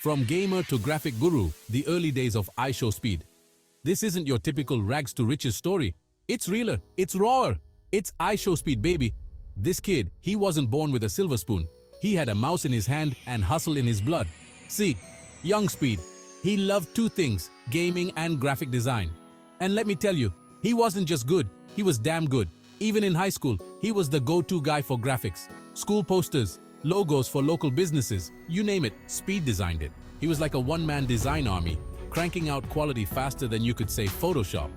From gamer to graphic guru, the early days of iShowSpeed. This isn't your typical rags to riches story. It's realer, it's rawer. It's iShowSpeed, baby. This kid, he wasn't born with a silver spoon. He had a mouse in his hand and hustle in his blood. See, young Speed, he loved two things, gaming and graphic design. And let me tell you, he wasn't just good, he was damn good. Even in high school, he was the go-to guy for graphics. School posters, logos for local businesses, you name it, Speed designed it. He was like a one-man design army, cranking out quality faster than you could say Photoshop.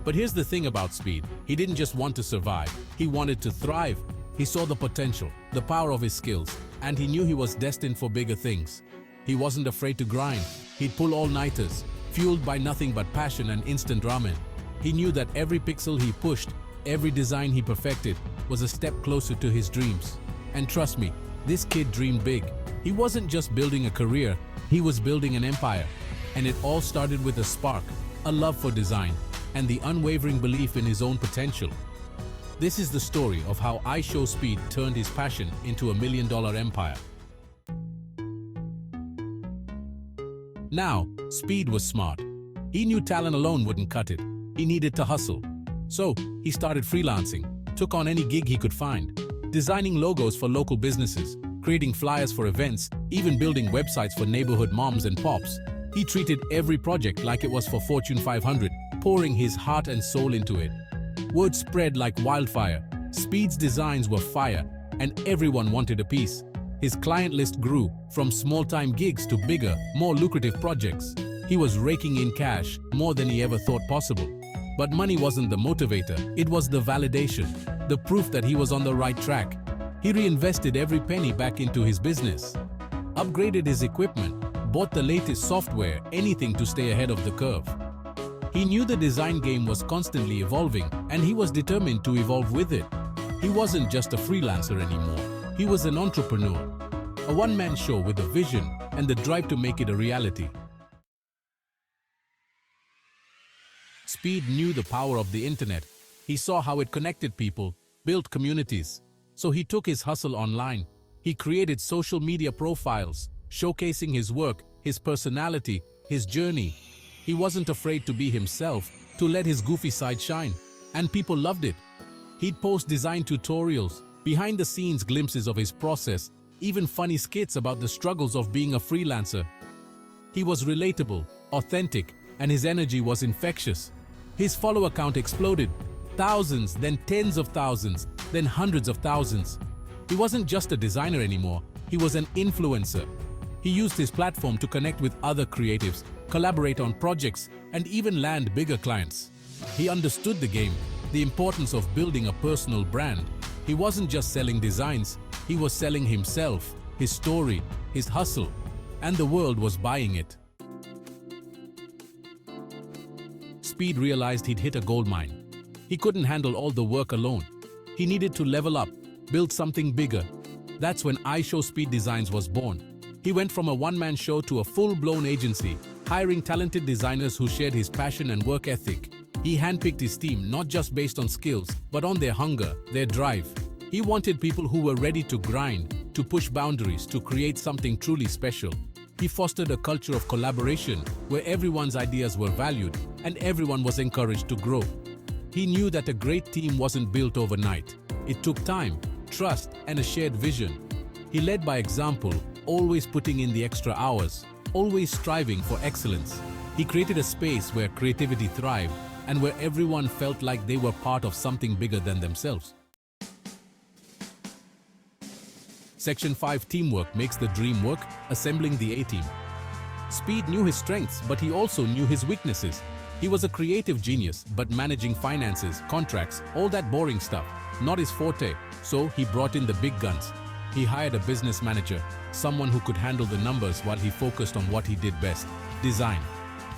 But here's the thing about Speed, he didn't just want to survive, he wanted to thrive. He saw the potential, the power of his skills, and he knew he was destined for bigger things. He wasn't afraid to grind, he'd pull all-nighters, fueled by nothing but passion and instant ramen. He knew that every pixel he pushed, every design he perfected, was a step closer to his dreams. And trust me, this kid dreamed big. He wasn't just building a career, he was building an empire. And it all started with a spark, a love for design, and the unwavering belief in his own potential. This is the story of how iShowSpeed turned his passion into a million-dollar empire. Now, Speed was smart. He knew talent alone wouldn't cut it. He needed to hustle. So, he started freelancing, took on any gig he could find, designing logos for local businesses, creating flyers for events, even building websites for neighborhood moms and pops. He treated every project like it was for Fortune 500, pouring his heart and soul into it. Word spread like wildfire. Speed's designs were fire, and everyone wanted a piece. His client list grew, from small-time gigs to bigger, more lucrative projects. He was raking in cash, more than he ever thought possible. But money wasn't the motivator, it was the validation, the proof that he was on the right track. He reinvested every penny back into his business, upgraded his equipment, bought the latest software, anything to stay ahead of the curve. He knew the design game was constantly evolving, and he was determined to evolve with it. He wasn't just a freelancer anymore, he was an entrepreneur, a one-man show with a vision and the drive to make it a reality. Speed knew the power of the internet. He saw how it connected people, built communities. So he took his hustle online. He created social media profiles, showcasing his work, his personality, his journey. He wasn't afraid to be himself, to let his goofy side shine. And people loved it. He'd post design tutorials, behind-the-scenes glimpses of his process, even funny skits about the struggles of being a freelancer. He was relatable, authentic, and his energy was infectious. His follower count exploded. Thousands, then tens of thousands, then hundreds of thousands. He wasn't just a designer anymore, he was an influencer. He used his platform to connect with other creatives, collaborate on projects, and even land bigger clients. He understood the game, the importance of building a personal brand. He wasn't just selling designs, he was selling himself, his story, his hustle, and the world was buying it. Speed realized he'd hit a goldmine. He couldn't handle all the work alone. He needed to level up, build something bigger. That's when iShowSpeed Designs was born. He went from a one-man show to a full-blown agency, hiring talented designers who shared his passion and work ethic. He handpicked his team not just based on skills, but on their hunger, their drive. He wanted people who were ready to grind, to push boundaries, to create something truly special. He fostered a culture of collaboration where everyone's ideas were valued and everyone was encouraged to grow. He knew that a great team wasn't built overnight. It took time, trust, and a shared vision. He led by example, always putting in the extra hours, always striving for excellence. He created a space where creativity thrived and where everyone felt like they were part of something bigger than themselves. Section 5 Teamwork makes the dream work, assembling the A-team. Speed knew his strengths, but he also knew his weaknesses. He was a creative genius, but managing finances, contracts, all that boring stuff, not his forte. So he brought in the big guns. He hired a business manager, someone who could handle the numbers while he focused on what he did best, design.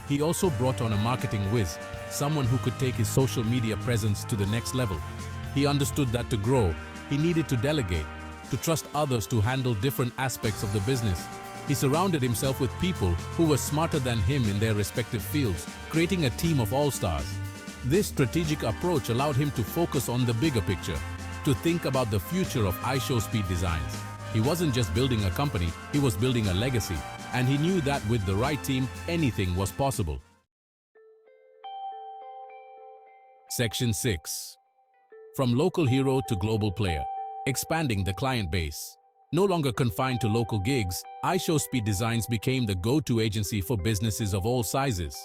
He also brought on a marketing whiz, someone who could take his social media presence to the next level. He understood that to grow, he needed to delegate, to trust others to handle different aspects of the business. He surrounded himself with people who were smarter than him in their respective fields, creating a team of all-stars. This strategic approach allowed him to focus on the bigger picture, to think about the future of iShowSpeed Designs. He wasn't just building a company, he was building a legacy. And he knew that with the right team, anything was possible. Section 6. From local hero to global player. Expanding the client base. No longer confined to local gigs, iShowSpeed Designs became the go-to agency for businesses of all sizes.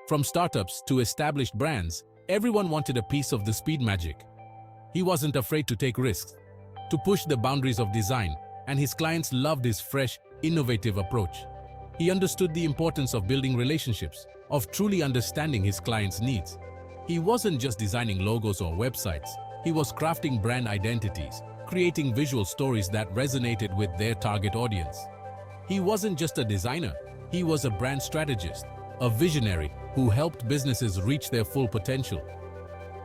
From startups to established brands, everyone wanted a piece of the speed magic. He wasn't afraid to take risks, to push the boundaries of design, and his clients loved his fresh, innovative approach. He understood the importance of building relationships, of truly understanding his clients' needs. He wasn't just designing logos or websites, he was crafting brand identities, creating visual stories that resonated with their target audience. He wasn't just a designer, he was a brand strategist, a visionary who helped businesses reach their full potential.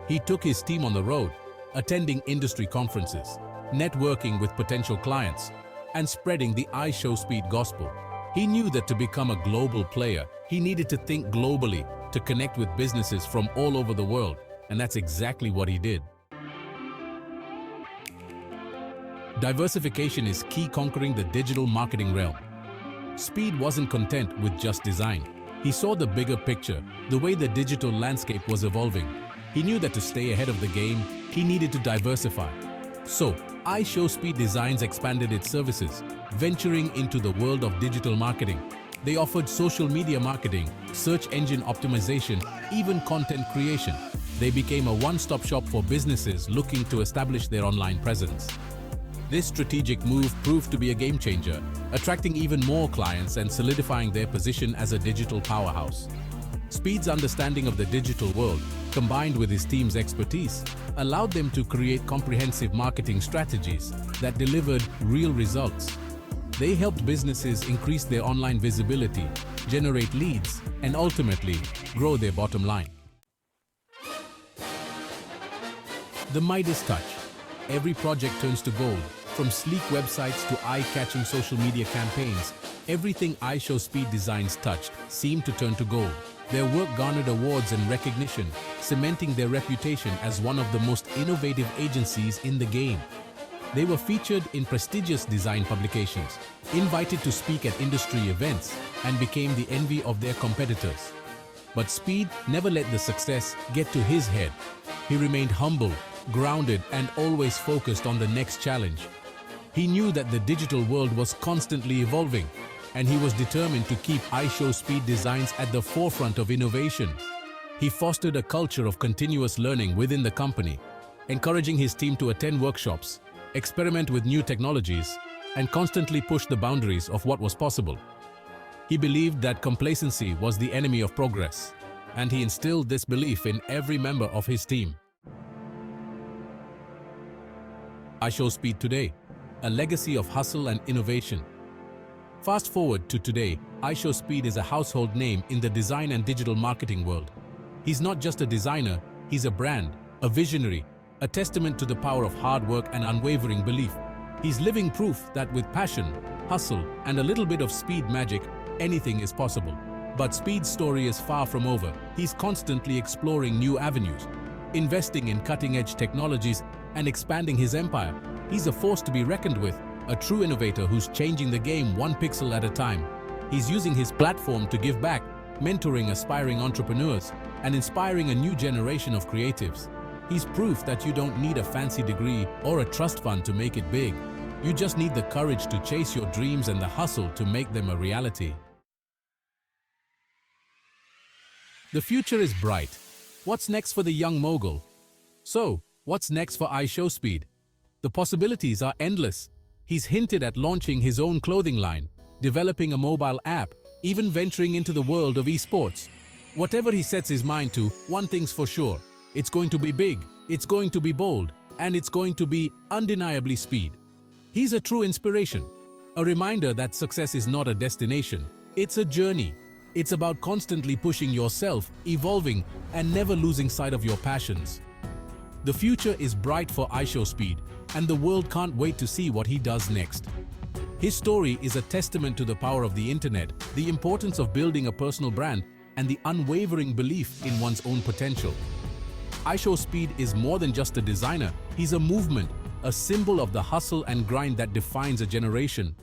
He took his team on the road, attending industry conferences, networking with potential clients, and spreading the iShowSpeed gospel. He knew that to become a global player, he needed to think globally, to connect with businesses from all over the world, and that's exactly what he did. Diversification is key conquering the digital marketing realm. Speed wasn't content with just design. He saw the bigger picture, the way the digital landscape was evolving. He knew that to stay ahead of the game, he needed to diversify. So, iShowSpeed Designs expanded its services, venturing into the world of digital marketing. They offered social media marketing, search engine optimization, even content creation. They became a one-stop shop for businesses looking to establish their online presence. This strategic move proved to be a game changer, attracting even more clients and solidifying their position as a digital powerhouse. Speed's understanding of the digital world, combined with his team's expertise, allowed them to create comprehensive marketing strategies that delivered real results. They helped businesses increase their online visibility, generate leads, and ultimately grow their bottom line. The Midas touch. Every project turns to gold. From sleek websites to eye-catching social media campaigns, everything iShowSpeed Designs touched seemed to turn to gold. Their work garnered awards and recognition, cementing their reputation as one of the most innovative agencies in the game. They were featured in prestigious design publications, invited to speak at industry events, and became the envy of their competitors. But Speed never let the success get to his head. He remained humble, grounded, and always focused on the next challenge. He knew that the digital world was constantly evolving, and he was determined to keep iShowSpeed Designs at the forefront of innovation. He fostered a culture of continuous learning within the company, encouraging his team to attend workshops, experiment with new technologies, and constantly push the boundaries of what was possible. He believed that complacency was the enemy of progress, and he instilled this belief in every member of his team. iShowSpeed today, a legacy of hustle and innovation. Fast forward to today, iShowSpeed is a household name in the design and digital marketing world. He's not just a designer, he's a brand, a visionary, a testament to the power of hard work and unwavering belief. He's living proof that with passion, hustle, and a little bit of speed magic, anything is possible. But Speed's story is far from over. He's constantly exploring new avenues, investing in cutting-edge technologies, and expanding his empire. He's a force to be reckoned with, a true innovator who's changing the game one pixel at a time. He's using his platform to give back, mentoring aspiring entrepreneurs, and inspiring a new generation of creatives. He's proof that you don't need a fancy degree or a trust fund to make it big. You just need the courage to chase your dreams and the hustle to make them a reality. The future is bright. What's next for the young mogul? So, what's next for iShowSpeed? The possibilities are endless. He's hinted at launching his own clothing line, developing a mobile app, even venturing into the world of esports. Whatever he sets his mind to, one thing's for sure. It's going to be big, it's going to be bold, and it's going to be undeniably Speed. He's a true inspiration, a reminder that success is not a destination, it's a journey. It's about constantly pushing yourself, evolving, and never losing sight of your passions. The future is bright for iShowSpeed, and the world can't wait to see what he does next. His story is a testament to the power of the internet, the importance of building a personal brand, and the unwavering belief in one's own potential. iShowSpeed is more than just a designer, he's a movement, a symbol of the hustle and grind that defines a generation.